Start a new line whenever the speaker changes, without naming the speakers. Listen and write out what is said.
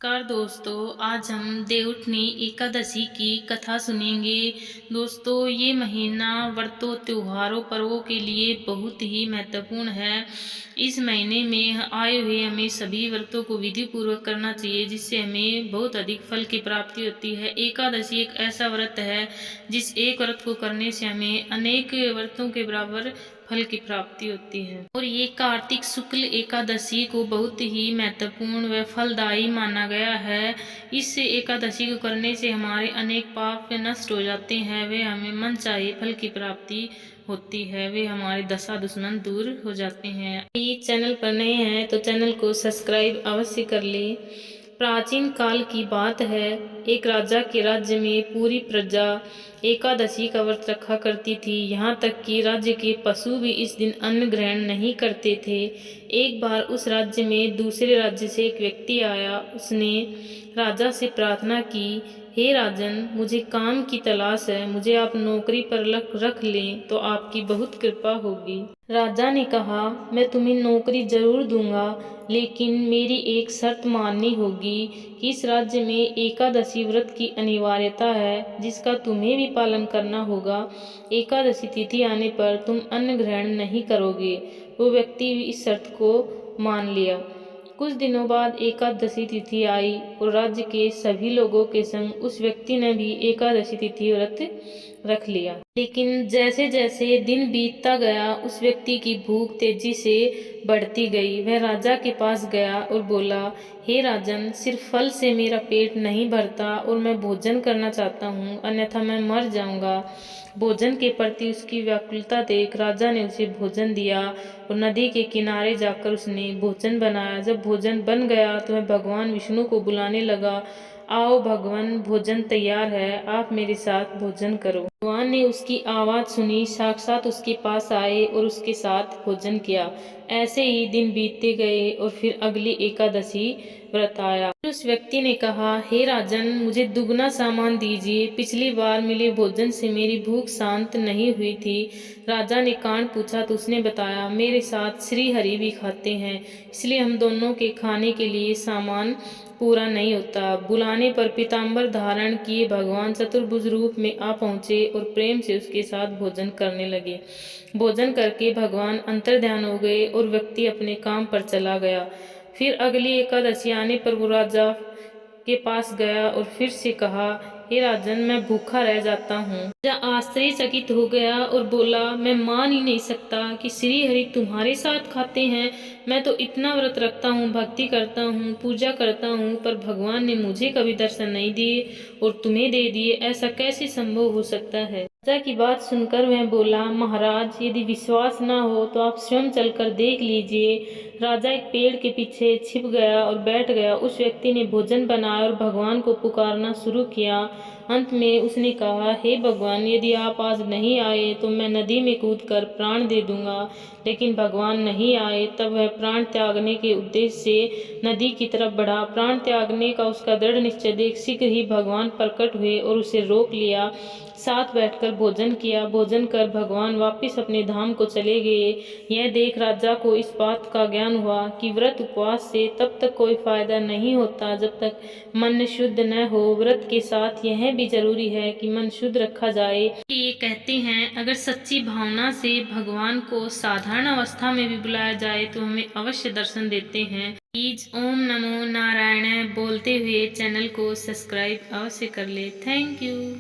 नमस्कार दोस्तों, आज हम देवउठनी एकादशी की कथा सुनेंगे। दोस्तों, ये महीना व्रतों, त्योहारों, पर्वों के लिए बहुत ही महत्वपूर्ण है। इस महीने में आए हुए हमें सभी व्रतों को विधि पूर्वक करना चाहिए, जिससे हमें बहुत अधिक फल की प्राप्ति होती है। एकादशी एक ऐसा व्रत है जिस एक व्रत को करने से हमें अनेक व्रतों के बराबर फल की प्राप्ति होती है। और ये कार्तिक शुक्ल एकादशी को बहुत ही महत्वपूर्ण व फलदायी माना गया है। इस एकादशी को करने से हमारे अनेक पाप नष्ट हो जाते हैं, वे हमें मन चाहे फल की प्राप्ति होती है, वे हमारे दशा दुश्मन दूर हो जाते हैं। ये चैनल पर नए हैं तो चैनल को सब्सक्राइब अवश्य कर लें। प्राचीन काल की बात है, एक राजा के राज्य में पूरी प्रजा एकादशी का व्रत रखा करती थी। यहाँ तक कि राज्य के पशु भी इस दिन अन्न ग्रहण नहीं करते थे। एक बार उस राज्य में दूसरे राज्य से एक व्यक्ति आया। उसने राजा से प्रार्थना की, हे राजन, मुझे काम की तलाश है, मुझे आप नौकरी पर रख लें तो आपकी बहुत कृपा होगी। राजा ने कहा, मैं तुम्हें नौकरी जरूर दूंगा, लेकिन मेरी एक शर्त माननी होगी कि इस राज्य में एकादशी व्रत की अनिवार्यता है, जिसका तुम्हें भी पालन करना होगा। एकादशी तिथि आने पर तुम अन्न ग्रहण नहीं करोगे। वो व्यक्ति इस शर्त को मान लिया। कुछ दिनों बाद एकादशी तिथि आई और राज्य के सभी लोगों के संग उस व्यक्ति ने भी एकादशी तिथि व्रत रख लिया। लेकिन जैसे जैसे दिन बीतता गया, उस व्यक्ति की भूख तेजी से बढ़ती गई। वह राजा के पास गया और बोला, हे राजन, सिर्फ फल से मेरा पेट नहीं भरता और मैं भोजन करना चाहता हूँ, अन्यथा मैं मर जाऊंगा। भोजन के प्रति उसकी व्याकुलता देख राजा ने उसे भोजन दिया और नदी के किनारे जाकर उसने भोजन बनाया। जब भोजन बन गया तो वह भगवान विष्णु को बुलाने लगा, आओ भगवान, भोजन तैयार है, आप मेरे साथ भोजन करो। भगवान ने उसकी आवाज सुनी, साक्षात उसके पास आए और उसके साथ भोजन किया। ऐसे ही दिन बीतते गए और फिर अगली एकादशी व्रत आया। फिर उस व्यक्ति ने कहा, हे राजन, मुझे दुगना सामान दीजिए, पिछली बार मिले भोजन से मेरी भूख शांत नहीं हुई थी। राजा ने कारण पूछा तो उसने बताया, मेरे साथ श्री हरि भी खाते हैं, इसलिए हम दोनों के खाने के लिए सामान पूरा नहीं होता। बुलाने पर पीताम्बर धारण किए भगवान चतुर्भुज रूप में आ पहुंचे और प्रेम से उसके साथ भोजन करने लगे। भोजन करके भगवान अंतर्ध्यान हो गए और व्यक्ति अपने काम पर चला गया। फिर अगली एकादशी आने पर वो राजा के पास गया और फिर से कहा, हे राजन, मैं भूखा रह जाता हूँ। राजा आश्चर्यचकित हो गया और बोला, मैं मान ही नहीं सकता कि श्री हरि तुम्हारे साथ खाते हैं। मैं तो इतना व्रत रखता हूँ, भक्ति करता हूँ, पूजा करता हूँ, पर भगवान ने मुझे कभी दर्शन नहीं दिए और तुम्हें दे दिए। ऐसा कैसे संभव हो सकता है। राजा की बात सुनकर वह बोला, महाराज, यदि विश्वास न हो तो आप स्वयं चलकर देख लीजिए। राजा एक पेड़ के पीछे छिप गया और बैठ गया। उस व्यक्ति ने भोजन बनाया और भगवान को पुकारना शुरू किया। अंत में उसने कहा, हे भगवान, यदि आप आज नहीं आए तो मैं नदी में कूदकर प्राण दे दूंगा। लेकिन भगवान नहीं आए। तब वह प्राण त्यागने के उद्देश्य से नदी की तरफ बढ़ा। प्राण त्यागने का उसका दृढ़ निश्चय देख शीघ्र ही भगवान प्रकट हुए और उसे रोक लिया। साथ बैठकर भोजन किया। भोजन कर भगवान वापिस अपने धाम को चले गए। यह देख राजा को इस बात का ज्ञान हुआ कि व्रत उपवास से तब तक कोई फायदा नहीं होता जब तक मन शुद्ध न हो। व्रत के साथ यह भी जरूरी है कि मन शुद्ध रखा जाए। ये कहते हैं, अगर सच्ची भावना से भगवान को साधारण अवस्था में भी बुलाया जाए तो हमें अवश्य दर्शन देते हैं। प्लीज ओम नमो नारायण बोलते हुए चैनल को सब्सक्राइब अवश्य कर ले। Thank you.